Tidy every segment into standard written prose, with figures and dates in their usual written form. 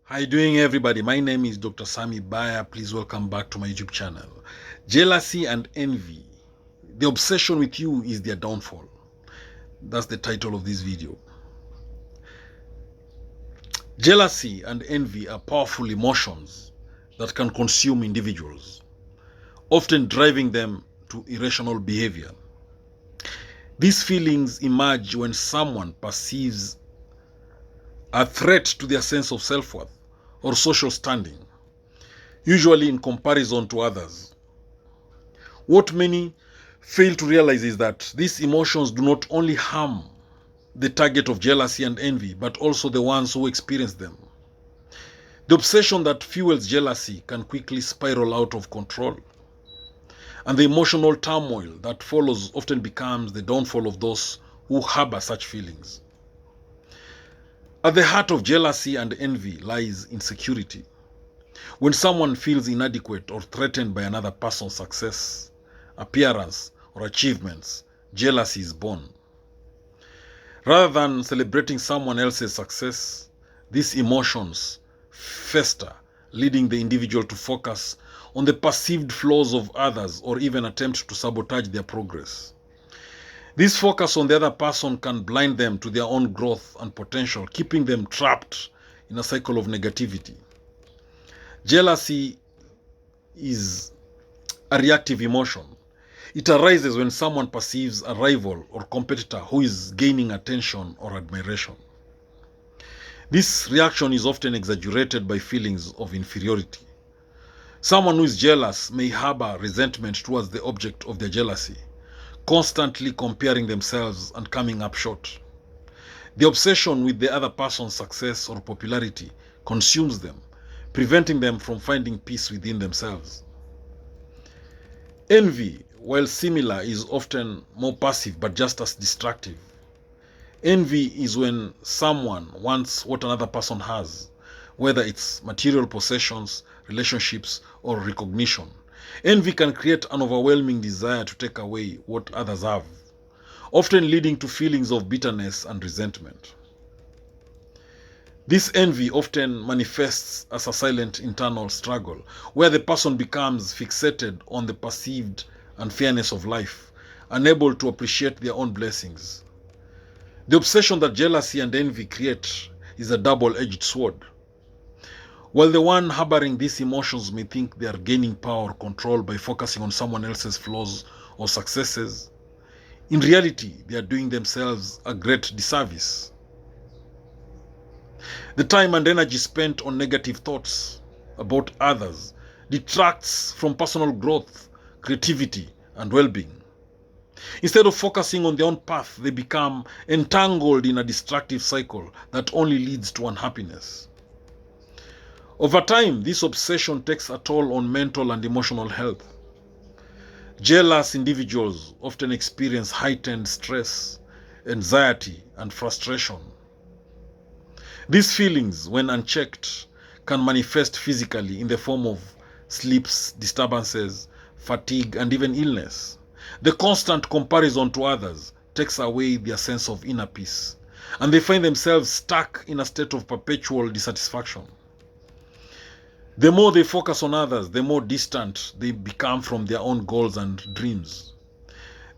How you doing, everybody? My name is Dr. Sami Baya. Please welcome back to my YouTube channel. Jealousy and envy. The obsession with you is their downfall. That's the title of this video. Jealousy and envy are powerful emotions that can consume individuals, often driving them to irrational behavior. These feelings emerge when someone perceives a threat to their sense of self-worth or social standing, usually in comparison to others. What many fail to realize is that these emotions do not only harm the target of jealousy and envy, but also the ones who experience them. The obsession that fuels jealousy can quickly spiral out of control, and the emotional turmoil that follows often becomes the downfall of those who harbor such feelings. At the heart of jealousy and envy lies insecurity. When someone feels inadequate or threatened by another person's success, appearance, or achievements, jealousy is born. Rather than celebrating someone else's success, these emotions fester, leading the individual to focus on the perceived flaws of others or even attempt to sabotage their progress. This focus on the other person can blind them to their own growth and potential, keeping them trapped in a cycle of negativity. Jealousy is a reactive emotion. It arises when someone perceives a rival or competitor who is gaining attention or admiration. This reaction is often exaggerated by feelings of inferiority. Someone who is jealous may harbor resentment towards the object of their jealousy, constantly comparing themselves and coming up short. The obsession with the other person's success or popularity consumes them, preventing them from finding peace within themselves. Envy, while similar, is often more passive but just as destructive. Envy is when someone wants what another person has, whether it's material possessions, relationships, or recognition. Envy can create an overwhelming desire to take away what others have, often leading to feelings of bitterness and resentment. This envy often manifests as a silent internal struggle, where the person becomes fixated on the perceived unfairness of life, unable to appreciate their own blessings. The obsession that jealousy and envy create is a double-edged sword. While the one harboring these emotions may think they are gaining power or control by focusing on someone else's flaws or successes, in reality, they are doing themselves a great disservice. The time and energy spent on negative thoughts about others detracts from personal growth, creativity, and well-being. Instead of focusing on their own path, they become entangled in a destructive cycle that only leads to unhappiness. Over time, this obsession takes a toll on mental and emotional health. Jealous individuals often experience heightened stress, anxiety, and frustration. These feelings, when unchecked, can manifest physically in the form of sleep disturbances, fatigue, and even illness. The constant comparison to others takes away their sense of inner peace, and they find themselves stuck in a state of perpetual dissatisfaction. The more they focus on others, the more distant they become from their own goals and dreams.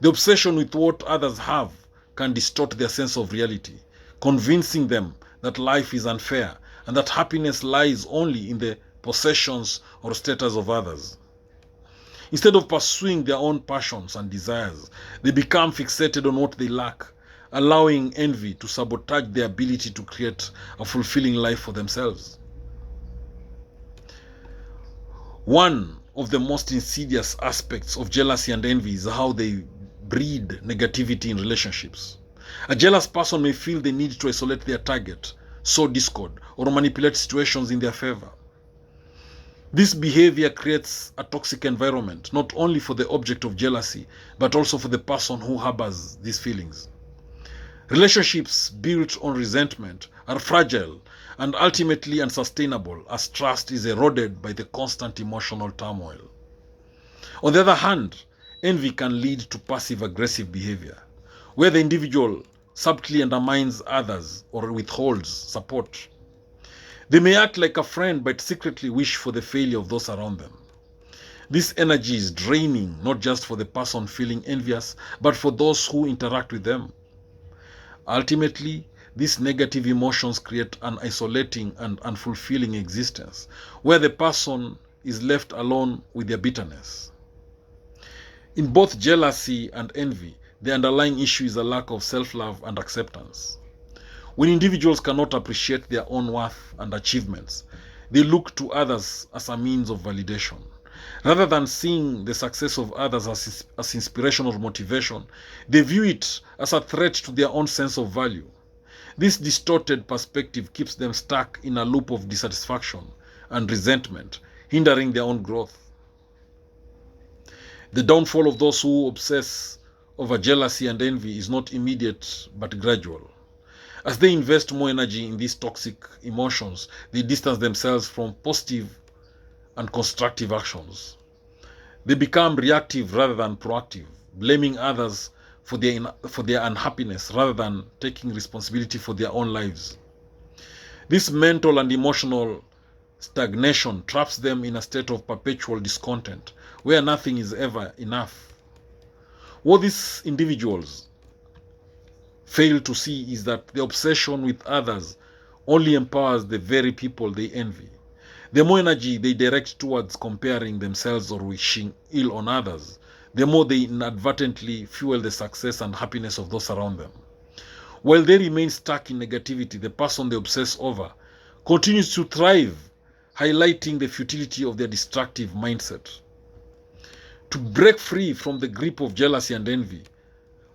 The obsession with what others have can distort their sense of reality, convincing them that life is unfair and that happiness lies only in the possessions or status of others. Instead of pursuing their own passions and desires, they become fixated on what they lack, allowing envy to sabotage their ability to create a fulfilling life for themselves. One of the most insidious aspects of jealousy and envy is how they breed negativity in relationships. A jealous person may feel the need to isolate their target, sow discord, or manipulate situations in their favor. This behavior creates a toxic environment, not only for the object of jealousy, but also for the person who harbors these feelings. Relationships built on resentment are fragile and ultimately unsustainable as trust is eroded by the constant emotional turmoil. On the other hand, envy can lead to passive-aggressive behavior, where the individual subtly undermines others or withholds support. They may act like a friend but secretly wish for the failure of those around them. This energy is draining not just for the person feeling envious, but for those who interact with them. Ultimately, these negative emotions create an isolating and unfulfilling existence, where the person is left alone with their bitterness. In both jealousy and envy, the underlying issue is a lack of self-love and acceptance. When individuals cannot appreciate their own worth and achievements, they look to others as a means of validation. Rather than seeing the success of others as inspirational motivation, they view it as a threat to their own sense of value. This distorted perspective keeps them stuck in a loop of dissatisfaction and resentment, hindering their own growth. The downfall of those who obsess over jealousy and envy is not immediate but gradual. As they invest more energy in these toxic emotions, they distance themselves from positive and constructive actions. They become reactive rather than proactive, blaming others for their unhappiness rather than taking responsibility for their own lives. This mental and emotional stagnation traps them in a state of perpetual discontent, where nothing is ever enough. What these individuals fail to see is that the obsession with others only empowers the very people they envy. The more energy they direct towards comparing themselves or wishing ill on others, the more they inadvertently fuel the success and happiness of those around them. While they remain stuck in negativity, the person they obsess over continues to thrive, highlighting the futility of their destructive mindset. To break free from the grip of jealousy and envy,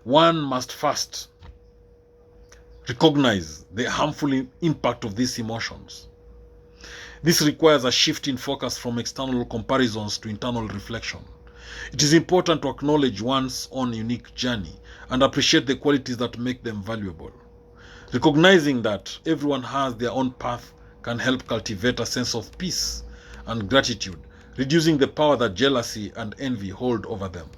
one must first recognize the harmful impact of these emotions. This requires a shift in focus from external comparisons to internal reflection. It is important to acknowledge one's own unique journey and appreciate the qualities that make them valuable. Recognizing that everyone has their own path can help cultivate a sense of peace and gratitude, reducing the power that jealousy and envy hold over them.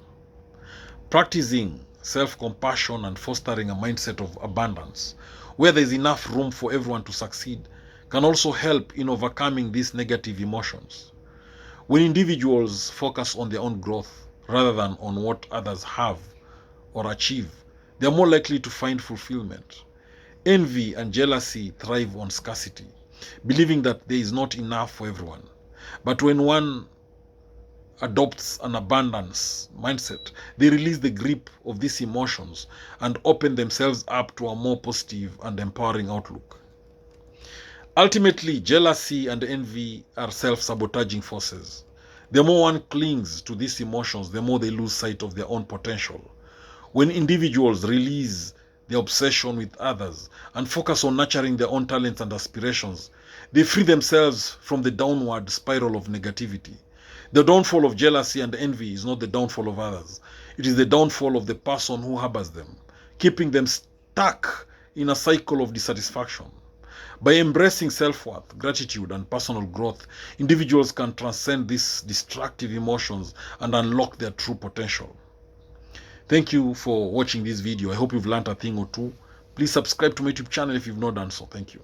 Practicing self-compassion and fostering a mindset of abundance, where there is enough room for everyone to succeed, can also help in overcoming these negative emotions. When individuals focus on their own growth rather than on what others have or achieve, they are more likely to find fulfillment. Envy and jealousy thrive on scarcity, believing that there is not enough for everyone. But when one adopts an abundance mindset, they release the grip of these emotions and open themselves up to a more positive and empowering outlook. Ultimately, jealousy and envy are self-sabotaging forces. The more one clings to these emotions, the more they lose sight of their own potential. When individuals release their obsession with others and focus on nurturing their own talents and aspirations, they free themselves from the downward spiral of negativity. The downfall of jealousy and envy is not the downfall of others. It is the downfall of the person who harbors them, keeping them stuck in a cycle of dissatisfaction. By embracing self-worth, gratitude, and personal growth, individuals can transcend these destructive emotions and unlock their true potential. Thank you for watching this video. I hope you've learned a thing or two. Please subscribe to my YouTube channel if you've not done so. Thank you.